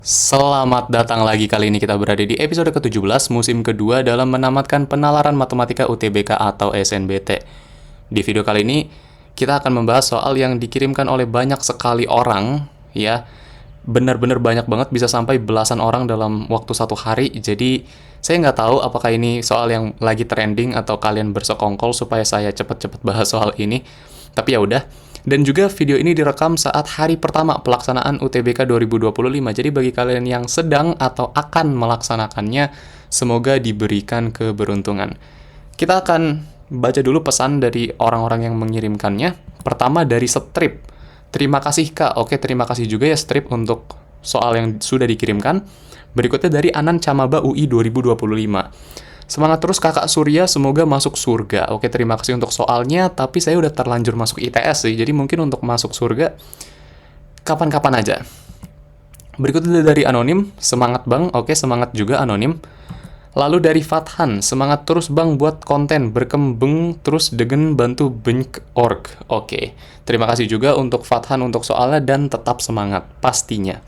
Selamat datang lagi. Kali ini kita berada di episode ke-17 musim kedua dalam menamatkan penalaran matematika UTBK atau SNBT. Di video kali ini kita akan membahas soal yang dikirimkan oleh banyak sekali orang, ya. Benar-benar banyak banget, bisa sampai belasan orang dalam waktu satu hari. Jadi saya nggak tahu apakah ini soal yang lagi trending atau kalian bersekongkol supaya saya cepet-cepet bahas soal ini. Tapi ya udah. Dan juga video ini direkam saat hari pertama pelaksanaan UTBK 2025. Jadi bagi kalian yang sedang atau akan melaksanakannya, semoga diberikan keberuntungan. Kita akan baca dulu pesan dari orang-orang yang mengirimkannya. Pertama dari Strip. Terima kasih Kak. Oke, terima kasih juga ya Strip untuk soal yang sudah dikirimkan. Berikutnya dari Anan Camaba UI 2025. Semangat terus Kakak Surya, semoga masuk surga. Oke, terima kasih untuk soalnya, tapi saya udah terlanjur masuk ITS sih, jadi mungkin untuk masuk surga kapan-kapan aja. Berikutnya dari Anonim, semangat Bang. Oke, semangat juga Anonim. Lalu dari Fathan, semangat terus Bang buat konten, berkembang terus dengan bantu bank.org. Oke, terima kasih juga untuk Fathan untuk soalnya dan tetap semangat, pastinya.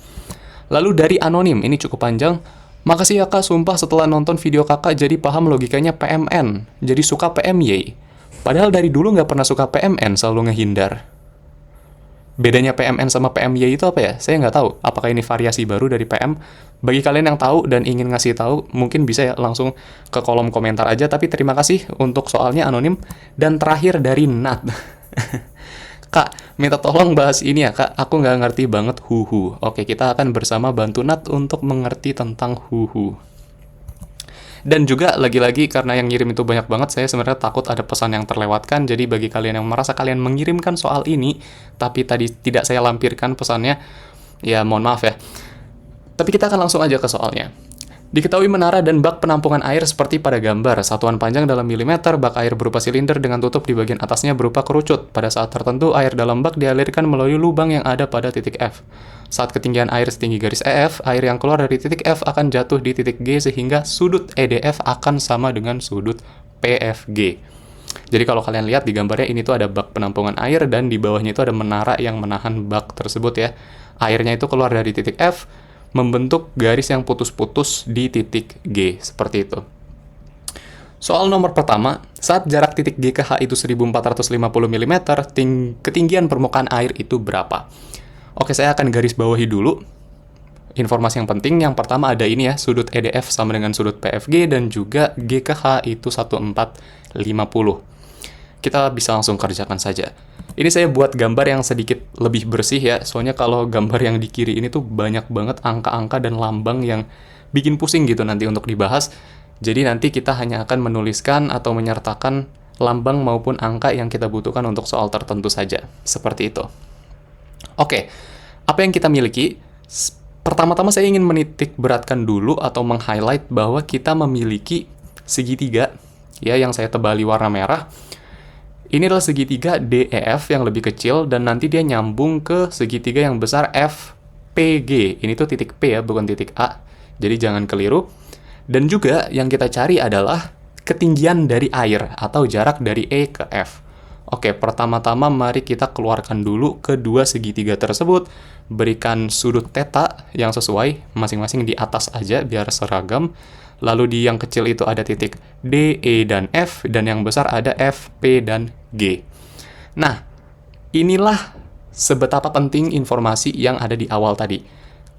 Lalu dari Anonim, ini cukup panjang. Makasih ya Kak, sumpah setelah nonton video Kakak jadi paham logikanya PMN. Jadi suka PMY. Padahal dari dulu nggak pernah suka PMN, selalu ngehindar. Bedanya PMN sama PMY itu apa ya? Saya nggak tahu. Apakah ini variasi baru dari PM? Bagi kalian yang tahu dan ingin ngasih tahu, mungkin bisa ya langsung ke kolom komentar aja. Tapi terima kasih untuk soalnya Anonim. Dan terakhir dari Nat. Kak, minta tolong bahas ini ya Kak, aku nggak ngerti banget huhu. Oke, kita akan bersama bantu Nat untuk mengerti tentang huhu. Dan juga lagi-lagi karena yang ngirim itu banyak banget, saya sebenarnya takut ada pesan yang terlewatkan. Jadi bagi kalian yang merasa kalian mengirimkan soal ini, tapi tadi tidak saya lampirkan pesannya, ya mohon maaf ya. Tapi kita akan langsung aja ke soalnya. Diketahui menara dan bak penampungan air seperti pada gambar, satuan panjang dalam milimeter, bak air berupa silinder dengan tutup di bagian atasnya berupa kerucut. Pada saat tertentu, air dalam bak dialirkan melalui lubang yang ada pada titik F. Saat ketinggian air setinggi garis EF, air yang keluar dari titik F akan jatuh di titik G sehingga sudut EDF akan sama dengan sudut PFG. Jadi kalau kalian lihat di gambarnya, ini tuh ada bak penampungan air dan di bawahnya itu ada menara yang menahan bak tersebut ya. Airnya itu keluar dari titik F, membentuk garis yang putus-putus di titik G, seperti itu. Soal nomor pertama, saat jarak titik G ke H itu 1450 mm, ketinggian permukaan air itu berapa? Oke, saya akan garis bawahi dulu. Informasi yang penting, yang pertama ada ini ya, sudut EDF sama dengan sudut PFG, dan juga G ke H itu 1450. Kita bisa langsung kerjakan saja. Ini saya buat gambar yang sedikit lebih bersih ya, soalnya kalau gambar yang di kiri ini tuh banyak banget angka-angka dan lambang yang bikin pusing gitu nanti untuk dibahas. Jadi nanti kita hanya akan menuliskan atau menyertakan lambang maupun angka yang kita butuhkan untuk soal tertentu saja. Seperti itu. Oke, apa yang kita miliki? Pertama-tama saya ingin menitik beratkan dulu atau meng-highlight bahwa kita memiliki segitiga, ya, yang saya tebali warna merah. Ini adalah segitiga DEF yang lebih kecil, dan nanti dia nyambung ke segitiga yang besar FPG. Ini tuh titik P ya, bukan titik A. Jadi jangan keliru. Dan juga yang kita cari adalah ketinggian dari air atau jarak dari E ke F. Oke, pertama-tama mari kita keluarkan dulu kedua segitiga tersebut. Berikan sudut theta yang sesuai, masing-masing di atas aja biar seragam. Lalu di yang kecil itu ada titik D, E, dan F, dan yang besar ada F, P, dan G. Nah, inilah sebetapa penting informasi yang ada di awal tadi.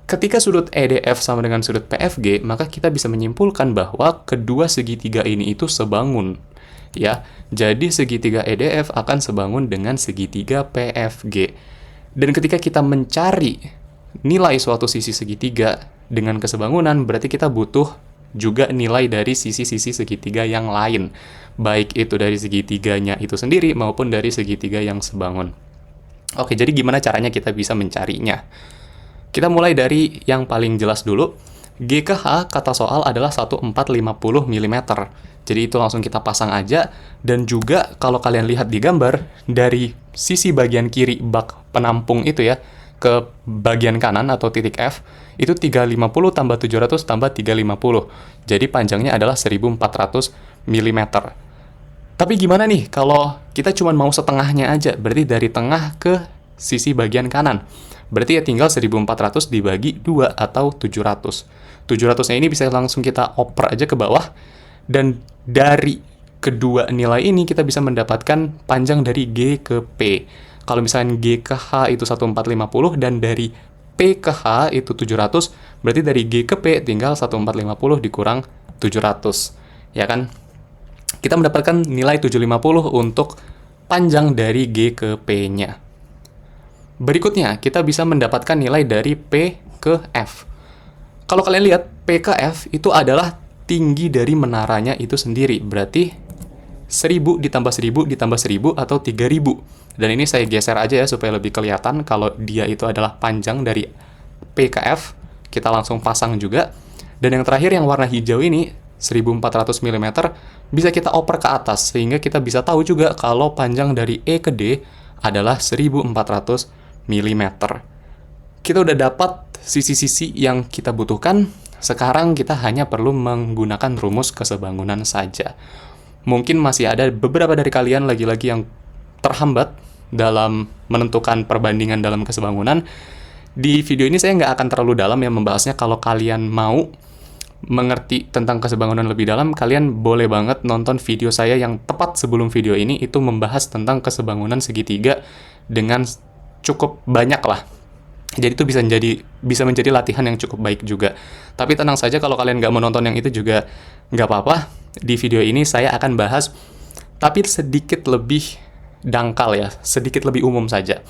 Ketika sudut EDF sama dengan sudut PFG, maka kita bisa menyimpulkan bahwa kedua segitiga ini itu sebangun. Ya, jadi segitiga EDF akan sebangun dengan segitiga PFG. Dan ketika kita mencari nilai suatu sisi segitiga dengan kesebangunan, berarti kita butuh juga nilai dari sisi-sisi segitiga yang lain, baik itu dari segitiganya itu sendiri maupun dari segitiga yang sebangun. Oke, jadi gimana caranya kita bisa mencarinya? Kita mulai dari yang paling jelas dulu. G ke H kata soal adalah 1450 mm. Jadi itu langsung kita pasang aja. Dan juga kalau kalian lihat di gambar, dari sisi bagian kiri bak penampung itu ya, ke bagian kanan atau titik F, itu 350 tambah 700 tambah 350. Jadi panjangnya adalah 1400 mm. Tapi gimana nih kalau kita cuma mau setengahnya aja? Berarti dari tengah ke sisi bagian kanan. Berarti ya tinggal 1400 dibagi 2 atau 700. 700-nya ini bisa langsung kita oper aja ke bawah, dan dari kedua nilai ini kita bisa mendapatkan panjang dari G ke P. Kalau misalnya G ke H itu 1450 dan dari P ke H itu 700, berarti dari G ke P tinggal 1450 dikurang 700. Ya kan? Kita mendapatkan nilai 750 untuk panjang dari G ke P-nya. Berikutnya, kita bisa mendapatkan nilai dari P ke F. Kalau kalian lihat, P ke F itu adalah tinggi dari menaranya itu sendiri. Berarti 1000 ditambah 1000 ditambah 1000 atau 3000. Dan ini saya geser aja ya supaya lebih kelihatan kalau dia itu adalah panjang dari P ke F. Kita langsung pasang juga. Dan yang terakhir yang warna hijau ini 1400 mm bisa kita oper ke atas sehingga kita bisa tahu juga kalau panjang dari E ke D adalah 1400 mm. Kita udah dapat sisi-sisi yang kita butuhkan. Sekarang kita hanya perlu menggunakan rumus kesebangunan saja. Mungkin masih ada beberapa dari kalian lagi-lagi yang terhambat dalam menentukan perbandingan dalam kesebangunan. Di video ini saya nggak akan terlalu dalam ya membahasnya. Kalau kalian mau mengerti tentang kesebangunan lebih dalam, kalian boleh banget nonton video saya yang tepat sebelum video ini, itu membahas tentang kesebangunan segitiga dengan cukup banyak lah. Jadi itu bisa menjadi latihan yang cukup baik juga. Tapi tenang saja kalau kalian nggak mau nonton yang itu juga nggak apa-apa. Di video ini saya akan bahas, tapi sedikit lebih dangkal ya, sedikit lebih umum saja.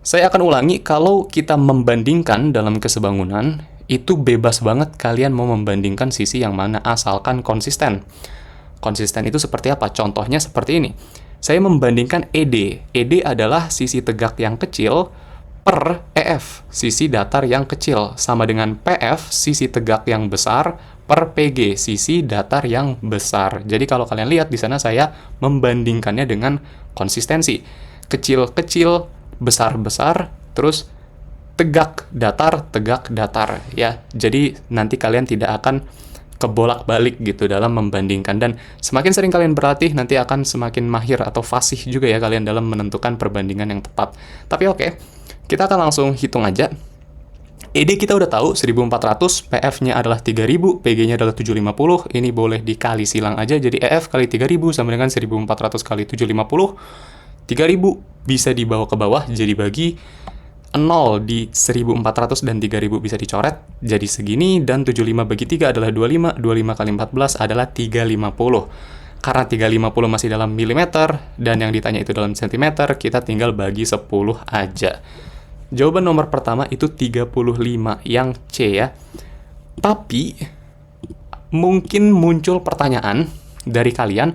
Saya akan ulangi, kalau kita membandingkan dalam kesebangunan, itu bebas banget kalian mau membandingkan sisi yang mana, asalkan konsisten. Konsisten itu seperti apa? Contohnya seperti ini. Saya membandingkan ED. ED adalah sisi tegak yang kecil per EF, sisi datar yang kecil, sama dengan PF, sisi tegak yang besar, per PG, sisi datar yang besar. Jadi kalau kalian lihat di sana saya membandingkannya dengan konsistensi. Kecil-kecil, besar-besar, terus tegak datar ya. Jadi nanti kalian tidak akan kebolak-balik gitu dalam membandingkan, dan semakin sering kalian berlatih nanti akan semakin mahir atau fasih juga ya kalian dalam menentukan perbandingan yang tepat. Tapi oke, kita akan langsung hitung aja. ED kita udah tahu 1400, PF-nya adalah 3000, PG-nya adalah 750. Ini boleh dikali silang aja, jadi EF kali 3000 sama dengan 1400 kali 750. 3000 bisa dibawa ke bawah, jadi bagi 0 di 1400 dan 3000 bisa dicoret, jadi segini, dan 75 bagi 3 adalah 25, 25 kali 14 adalah 350. Karena 350 masih dalam milimeter, dan yang ditanya itu dalam sentimeter, kita tinggal bagi 10 aja. Jawaban nomor pertama itu 35, yang C ya. Tapi, mungkin muncul pertanyaan dari kalian,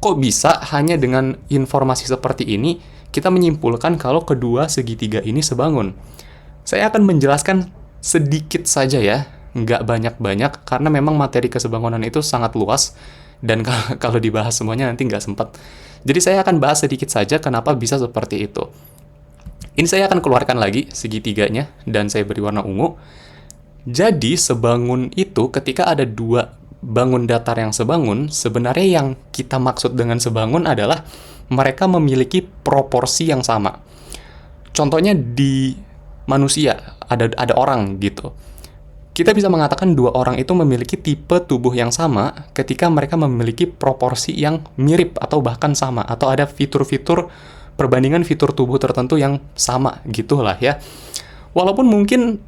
kok bisa hanya dengan informasi seperti ini, kita menyimpulkan kalau kedua segitiga ini sebangun? Saya akan menjelaskan sedikit saja ya, nggak banyak-banyak, karena memang materi kesebangunan itu sangat luas, dan kalau dibahas semuanya nanti nggak sempat. Jadi saya akan bahas sedikit saja kenapa bisa seperti itu. Ini saya akan keluarkan lagi segitiganya, dan saya beri warna ungu. Jadi sebangun itu ketika ada dua bangun datar yang sebangun, sebenarnya yang kita maksud dengan sebangun adalah mereka memiliki proporsi yang sama. Contohnya di manusia, ada orang gitu. Kita bisa mengatakan dua orang itu memiliki tipe tubuh yang sama ketika mereka memiliki proporsi yang mirip atau bahkan sama, atau ada fitur-fitur perbandingan fitur tubuh tertentu yang sama gitulah ya. Walaupun mungkin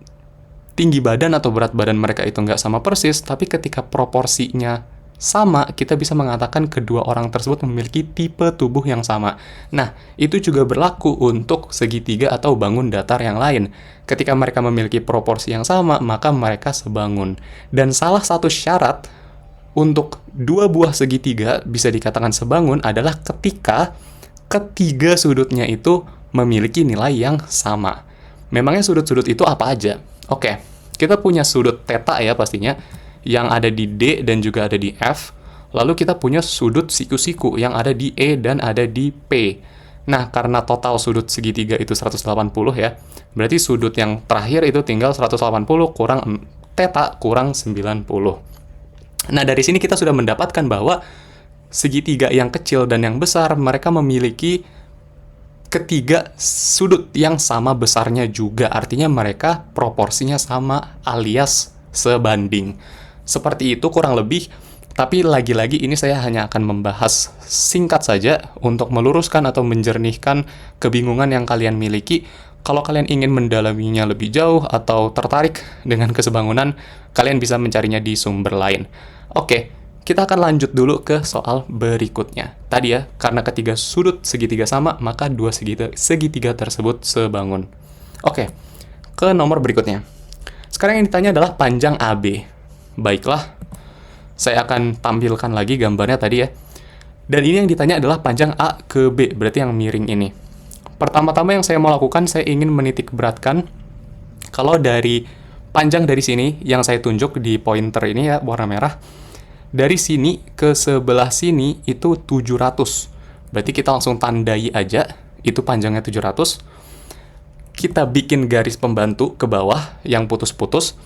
tinggi badan atau berat badan mereka itu nggak sama persis, tapi ketika proporsinya sama, kita bisa mengatakan kedua orang tersebut memiliki tipe tubuh yang sama. Nah, itu juga berlaku untuk segitiga atau bangun datar yang lain. Ketika mereka memiliki proporsi yang sama, maka mereka sebangun. Dan salah satu syarat untuk dua buah segitiga bisa dikatakan sebangun adalah ketika ketiga sudutnya itu memiliki nilai yang sama. Memangnya sudut-sudut itu apa aja? Oke, kita punya sudut theta ya pastinya, yang ada di D dan juga ada di F. Lalu kita punya sudut siku-siku yang ada di E dan ada di P. Nah, karena total sudut segitiga itu 180 ya, berarti sudut yang terakhir itu tinggal 180 kurang theta kurang 90. Nah, dari sini kita sudah mendapatkan bahwa segitiga yang kecil dan yang besar, mereka memiliki ketiga sudut yang sama besarnya juga. Artinya mereka proporsinya sama alias sebanding. Seperti itu kurang lebih, tapi lagi-lagi ini saya hanya akan membahas singkat saja untuk meluruskan atau menjernihkan kebingungan yang kalian miliki. Kalau kalian ingin mendalaminya lebih jauh atau tertarik dengan kesebangunan, kalian bisa mencarinya di sumber lain. Oke, kita akan lanjut dulu ke soal berikutnya. Tadi ya, karena ketiga sudut segitiga sama, maka dua segitiga tersebut sebangun. Oke, ke nomor berikutnya. Sekarang yang ditanya adalah panjang AB. Baiklah, saya akan tampilkan lagi gambarnya tadi ya. Dan ini yang ditanya adalah panjang A ke B, berarti yang miring ini. Pertama-tama yang saya mau lakukan, saya ingin menitik beratkan kalau dari panjang dari sini yang saya tunjuk di pointer ini ya, warna merah, dari sini ke sebelah sini itu 700. Berarti kita langsung tandai aja, itu panjangnya 700. Kita bikin garis pembantu ke bawah yang putus-putus.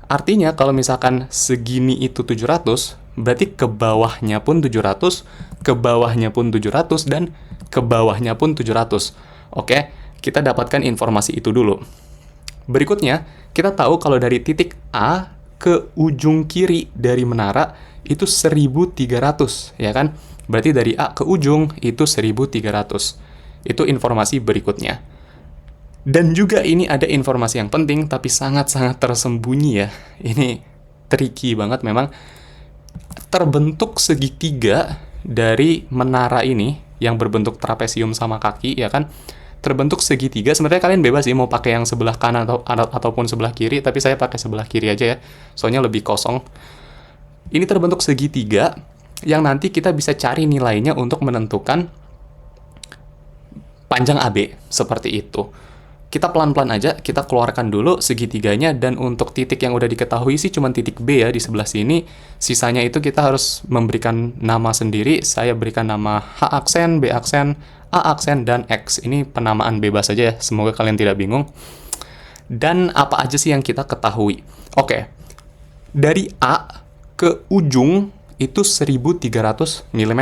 Artinya kalau misalkan segini itu 700, berarti ke bawahnya pun 700, ke bawahnya pun 700, dan ke bawahnya pun 700. Oke, kita dapatkan informasi itu dulu. Berikutnya, kita tahu kalau dari titik A ke ujung kiri dari menara itu 1300, ya kan? Berarti dari A ke ujung itu 1300. Itu informasi berikutnya. Dan juga ini ada informasi yang penting, tapi sangat-sangat tersembunyi ya. Ini tricky banget memang. Terbentuk segitiga dari menara ini, yang berbentuk trapesium sama kaki, ya kan? Terbentuk segitiga, sebenarnya kalian bebas sih mau pakai yang sebelah kanan ataupun sebelah kiri, tapi saya pakai sebelah kiri aja ya, soalnya lebih kosong. Ini terbentuk segitiga, yang nanti kita bisa cari nilainya untuk menentukan panjang AB, seperti itu. Kita pelan-pelan aja, kita keluarkan dulu segitiganya, dan untuk titik yang udah diketahui sih cuma titik B ya, di sebelah sini. Sisanya itu kita harus memberikan nama sendiri, saya berikan nama H aksen, B aksen, A aksen, dan X. Ini penamaan bebas aja ya, semoga kalian tidak bingung. Dan apa aja sih yang kita ketahui? Oke, dari A ke ujung itu 1300 mm,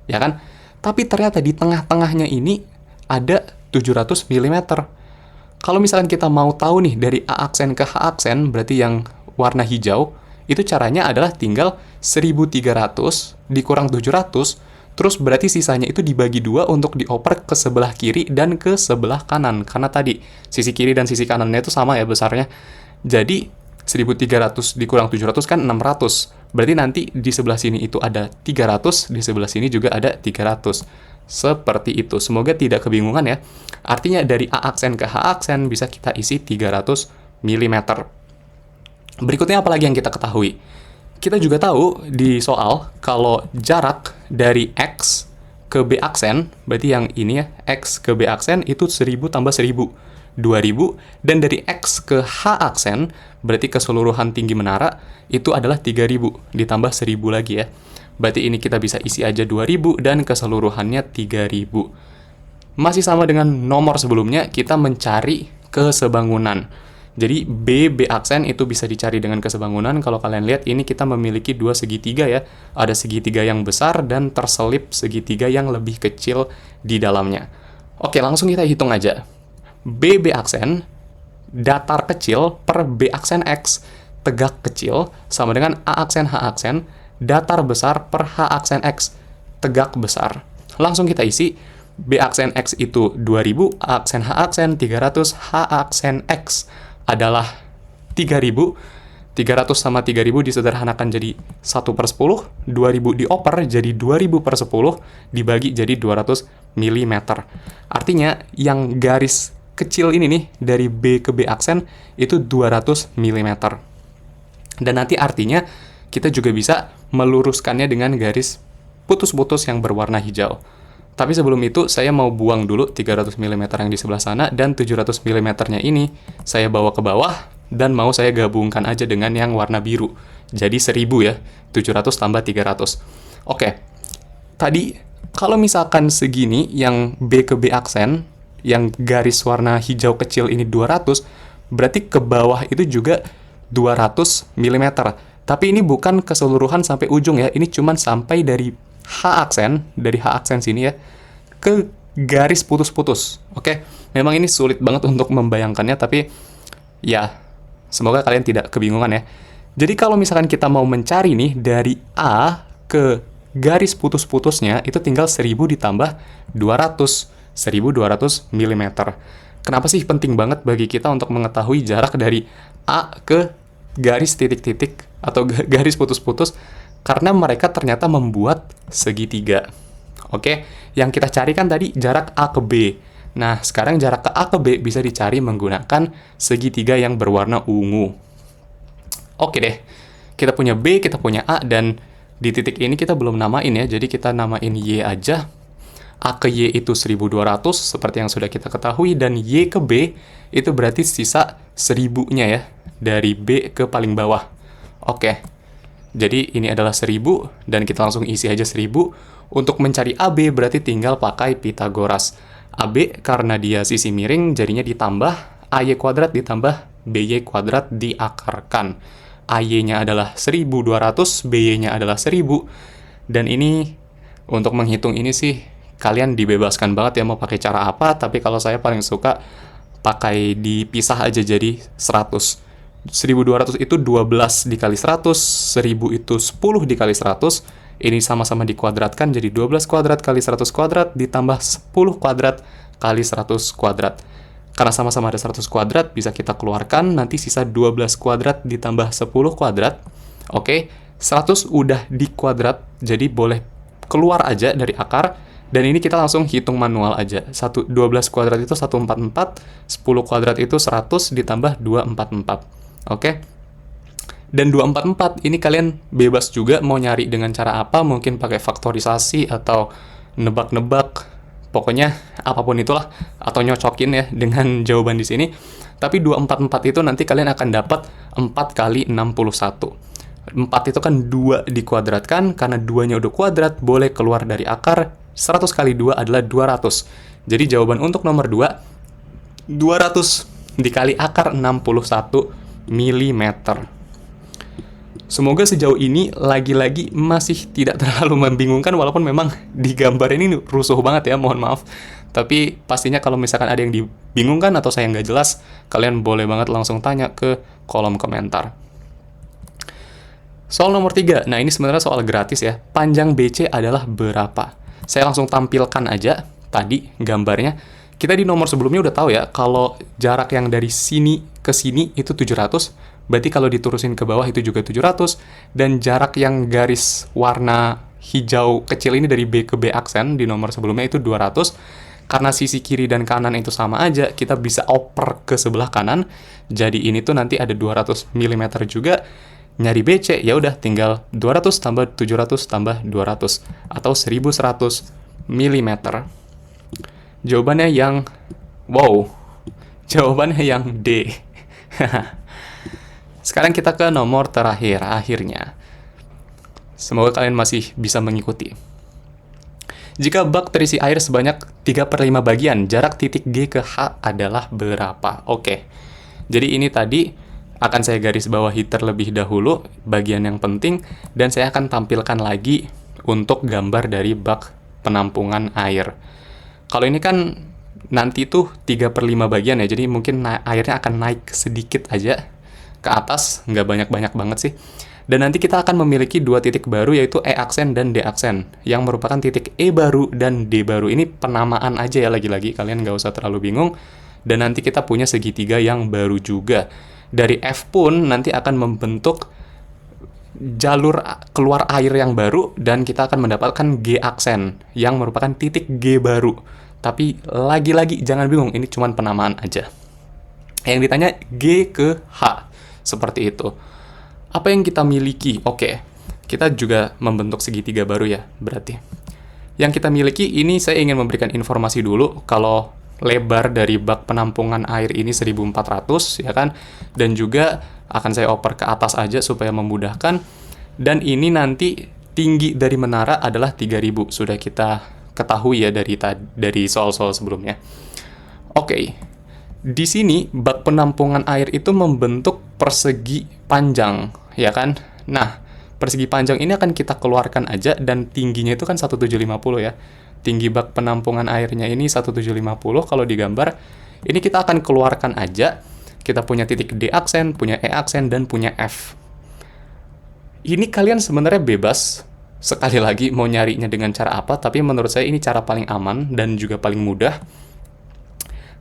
ya kan? Tapi ternyata di tengah-tengahnya ini ada 700 mm. Kalau misalkan kita mau tahu nih dari A aksen ke H aksen, berarti yang warna hijau, itu caranya adalah tinggal 1300 dikurang 700, terus berarti sisanya itu dibagi dua untuk dioper ke sebelah kiri dan ke sebelah kanan. Karena tadi sisi kiri dan sisi kanannya itu sama ya besarnya. Jadi 1300 dikurang 700 kan 600. Berarti nanti di sebelah sini itu ada 300, di sebelah sini juga ada 300. Seperti itu. Semoga tidak kebingungan ya. Artinya dari A aksen ke H aksen bisa kita isi 300 mm. Berikutnya apa lagi yang kita ketahui? Kita juga tahu di soal kalau jarak dari X ke B aksen, berarti yang ini ya, X ke B aksen itu 1000 tambah 1000, 2000, dan dari X ke H aksen, berarti keseluruhan tinggi menara, itu adalah 3000, ditambah 1000 lagi ya. Berarti ini kita bisa isi aja 2000, dan keseluruhannya 3000. Masih sama dengan nomor sebelumnya, kita mencari kesebangunan. Jadi B aksen itu bisa dicari dengan kesebangunan. Kalau kalian lihat ini kita memiliki dua segitiga ya. Ada segitiga yang besar dan terselip segitiga yang lebih kecil di dalamnya. Oke, langsung kita hitung aja. B aksen datar kecil per B aksen X tegak kecil sama dengan A aksen H aksen datar besar per H aksen X tegak besar. Langsung kita isi. B aksen X itu 2000, A aksen H aksen 300, H aksen X adalah 3000. 300 sama 3000 disederhanakan jadi 1/10, 2000 dioper jadi 2000/10, dibagi jadi 200 mm. Artinya yang garis kecil ini nih, dari B ke B aksen itu 200 mm. Dan nanti artinya kita juga bisa meluruskannya dengan garis putus-putus yang berwarna hijau. Tapi sebelum itu, saya mau buang dulu 300 mm yang di sebelah sana, dan 700 mm-nya ini saya bawa ke bawah, dan mau saya gabungkan aja dengan yang warna biru. Jadi 1000 ya, 700 tambah 300. Oke, tadi kalau misalkan segini, yang B ke B aksen, yang garis warna hijau kecil ini 200, berarti ke bawah itu juga 200 mm. Tapi ini bukan keseluruhan sampai ujung ya, ini cuman sampai dari H aksen, dari H aksen sini ya, ke garis putus-putus. Oke, memang ini sulit banget untuk membayangkannya, tapi ya semoga kalian tidak kebingungan ya. Jadi kalau misalkan kita mau mencari nih dari A ke garis putus-putusnya, itu tinggal 1000 ditambah 200, 1200 mm. Kenapa sih penting banget bagi kita untuk mengetahui jarak dari A ke garis titik-titik atau garis putus-putus? Karena mereka ternyata membuat segitiga. Oke, yang kita cari kan tadi jarak A ke B. Nah, sekarang jarak ke A ke B bisa dicari menggunakan segitiga yang berwarna ungu. Oke deh, kita punya B, kita punya A, dan di titik ini kita belum namain ya, jadi kita namain Y aja. A ke Y itu 1200, seperti yang sudah kita ketahui, dan Y ke B itu berarti sisa 1000-nya ya, dari B ke paling bawah. Oke, jadi ini adalah 1000, dan kita langsung isi aja 1000. Untuk mencari AB berarti tinggal pakai Pitagoras. AB karena dia sisi miring, jadinya ditambah AY kuadrat ditambah BY kuadrat diakarkan. AY-nya adalah 1200, BY-nya adalah 1000. Dan ini, untuk menghitung ini sih, kalian dibebaskan banget ya mau pakai cara apa, tapi kalau saya paling suka pakai dipisah aja jadi 100. 1200 itu 12 dikali 100, 1000 itu 10 dikali 100, ini sama-sama dikuadratkan jadi 12 kuadrat kali 100 kuadrat ditambah 10 kuadrat kali 100 kuadrat. Karena sama-sama ada 100 kuadrat, bisa kita keluarkan, nanti sisa 12 kuadrat ditambah 10 kuadrat. Oke, 100 udah dikuadrat, jadi boleh keluar aja dari akar, dan ini kita langsung hitung manual aja. 12 kuadrat itu 144, 10 kuadrat itu 100 ditambah 244. Oke, dan 244 ini kalian bebas juga mau nyari dengan cara apa, mungkin pakai faktorisasi atau nebak-nebak, pokoknya apapun itulah, atau nyocokin ya dengan jawaban di sini. Tapi 244 itu nanti kalian akan dapat 4 kali 61. 4 itu kan 2 dikuadratkan, karena 2-nya udah kuadrat, boleh keluar dari akar, 100 kali 2 adalah 200. Jadi jawaban untuk nomor 2, 200 dikali akar 61 mm. Semoga sejauh ini lagi-lagi masih tidak terlalu membingungkan, walaupun memang di gambar ini rusuh banget ya, mohon maaf. Tapi pastinya kalau misalkan ada yang dibingungkan atau saya nggak jelas, kalian boleh banget langsung tanya ke kolom komentar. Soal nomor 3, nah ini sebenarnya soal gratis ya. Panjang BC adalah berapa? Saya langsung tampilkan aja tadi gambarnya. Kita di nomor sebelumnya udah tahu ya, kalau jarak yang dari sini ke sini itu 700, berarti kalau diturusin ke bawah itu juga 700, dan jarak yang garis warna hijau kecil ini dari B ke B aksen di nomor sebelumnya itu 200. Karena sisi kiri dan kanan itu sama aja, kita bisa oper ke sebelah kanan, jadi ini tuh nanti ada 200 mm juga. Nyari BC, ya udah tinggal 200 tambah 700 tambah 200, atau 1100 mm. Jawabannya yang, wow, jawabannya yang D. Sekarang kita ke nomor terakhir, akhirnya. Semoga kalian masih bisa mengikuti. Jika bak terisi air sebanyak 3/5 bagian, jarak titik G ke H adalah berapa? Oke, jadi ini tadi akan saya garis bawahi terlebih dahulu, bagian yang penting, dan saya akan tampilkan lagi untuk gambar dari bak penampungan air. Kalau ini kan nanti tuh 3/5 bagian ya, jadi mungkin airnya akan naik sedikit aja ke atas, nggak banyak-banyak banget sih. Dan nanti kita akan memiliki 2 titik baru, yaitu E aksen dan D aksen, yang merupakan titik E baru dan D baru. Ini penamaan aja ya, lagi-lagi kalian nggak usah terlalu bingung. Dan nanti kita punya segitiga yang baru juga. Dari F pun nanti akan membentuk jalur keluar air yang baru, dan kita akan mendapatkan G aksen yang merupakan titik G baru. Tapi lagi-lagi jangan bingung, ini cuma penamaan aja. Yang ditanya G ke H, seperti itu. Apa yang kita miliki? Oke, kita juga membentuk segitiga baru ya, berarti. Yang kita miliki ini, saya ingin memberikan informasi dulu kalau lebar dari bak penampungan air ini 1400 ya kan, dan juga akan saya oper ke atas aja supaya memudahkan. Dan ini nanti tinggi dari menara adalah 3000, sudah kita ketahui ya dari soal-soal sebelumnya. Oke, di sini bak penampungan air itu membentuk persegi panjang ya kan. Nah, persegi panjang ini akan kita keluarkan aja, dan tingginya itu kan 1750 ya. tinggi bak penampungan airnya ini 1750 kalau digambar. Ini kita akan keluarkan aja. Kita punya titik D aksen, punya E aksen, dan punya F. Ini kalian sebenarnya bebas, sekali lagi mau nyarinya dengan cara apa, tapi menurut saya ini cara paling aman dan juga paling mudah.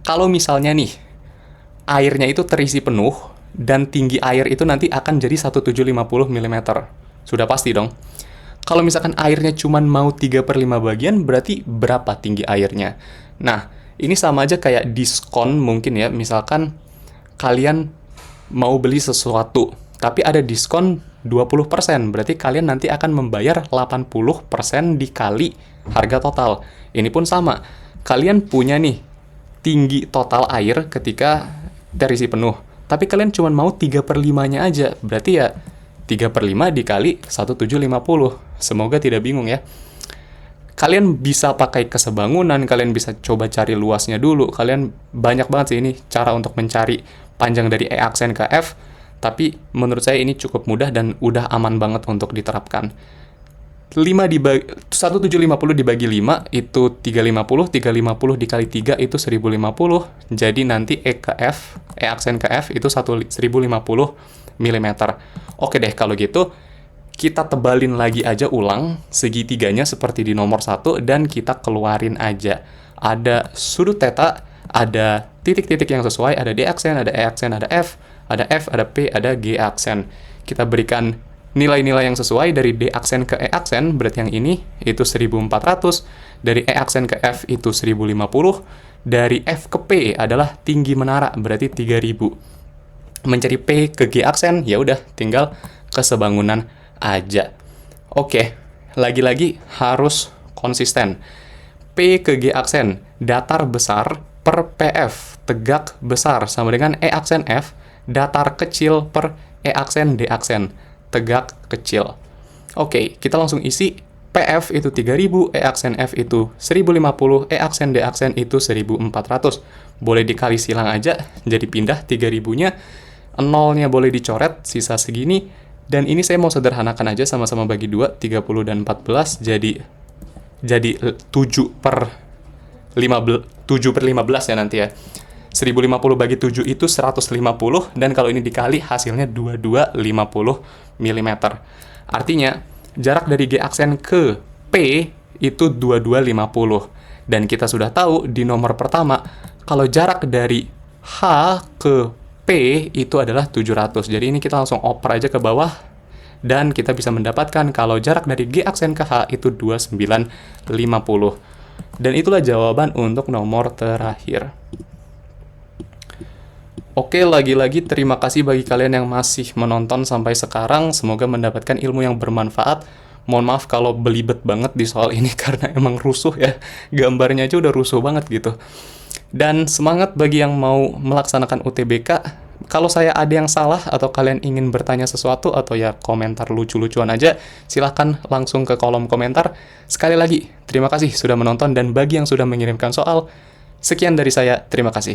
Kalau misalnya nih, airnya itu terisi penuh, dan tinggi air itu nanti akan jadi 1750 mm. Sudah pasti dong. Kalau misalkan airnya cuma mau 3/5 bagian, berarti berapa tinggi airnya? Nah, ini sama aja kayak diskon mungkin ya. Misalkan kalian mau beli sesuatu, tapi ada diskon 20%, berarti kalian nanti akan membayar 80% dikali harga total. Ini pun sama. Kalian punya nih tinggi total air ketika terisi penuh, tapi kalian cuma mau 3/5-nya aja. Berarti ya 3/5 dikali 1750. Semoga tidak bingung ya. Kalian bisa pakai kesebangunan, kalian bisa coba cari luasnya dulu. Kalian banyak banget sih ini cara untuk mencari panjang dari E aksen ke F. Tapi menurut saya ini cukup mudah dan udah aman banget untuk diterapkan. 1750 dibagi 5 itu 350, 350 dikali 3 itu 1050. Jadi nanti E aksen ke F itu 1050 mm. Oke deh, kalau gitu kita tebalin lagi aja ulang segitiganya seperti di nomor 1 dan kita keluarin aja. Ada sudut theta, ada titik-titik yang sesuai, ada D aksen, ada E aksen, ada F, ada P, ada G aksen. Kita berikan nilai-nilai yang sesuai. Dari D aksen ke E aksen, berarti yang ini itu 1400. Dari E aksen ke F itu 1050. Dari F ke P adalah tinggi menara, berarti 3000. Mencari P ke G aksen, ya udah tinggal kesebangunan aja. Oke, lagi-lagi harus konsisten. P ke G aksen, datar besar per PF, tegak besar, sama dengan E aksen F, datar kecil per E aksen D aksen, tegak kecil. Oke, kita langsung isi. PF itu 3000, E aksen F itu 1050, E aksen D aksen itu 1400. Boleh dikali silang aja, jadi pindah 3000-nya. Nolnya boleh dicoret, sisa segini. Dan ini saya mau sederhanakan aja, sama-sama bagi 2, 30 dan 14, jadi 7/15 ya nanti ya. 1050 bagi 7 itu 150, dan kalau ini dikali hasilnya 2250 mm. Artinya, jarak dari G aksen ke P itu 2250. Dan kita sudah tahu di nomor pertama, kalau jarak dari H ke P itu adalah 700. Jadi ini kita langsung oper aja ke bawah, dan kita bisa mendapatkan kalau jarak dari G aksen ke H itu 2950. Dan itulah jawaban untuk nomor terakhir. Oke, lagi-lagi terima kasih bagi kalian yang masih menonton sampai sekarang. Semoga mendapatkan ilmu yang bermanfaat. Mohon maaf kalau belibet banget di soal ini karena emang rusuh ya. Gambarnya aja udah rusuh banget gitu. Dan semangat bagi yang mau melaksanakan UTBK. Kalau saya ada yang salah atau kalian ingin bertanya sesuatu atau ya komentar lucu-lucuan aja, silahkan langsung ke kolom komentar. Sekali lagi, terima kasih sudah menonton, dan bagi yang sudah mengirimkan soal, sekian dari saya, terima kasih.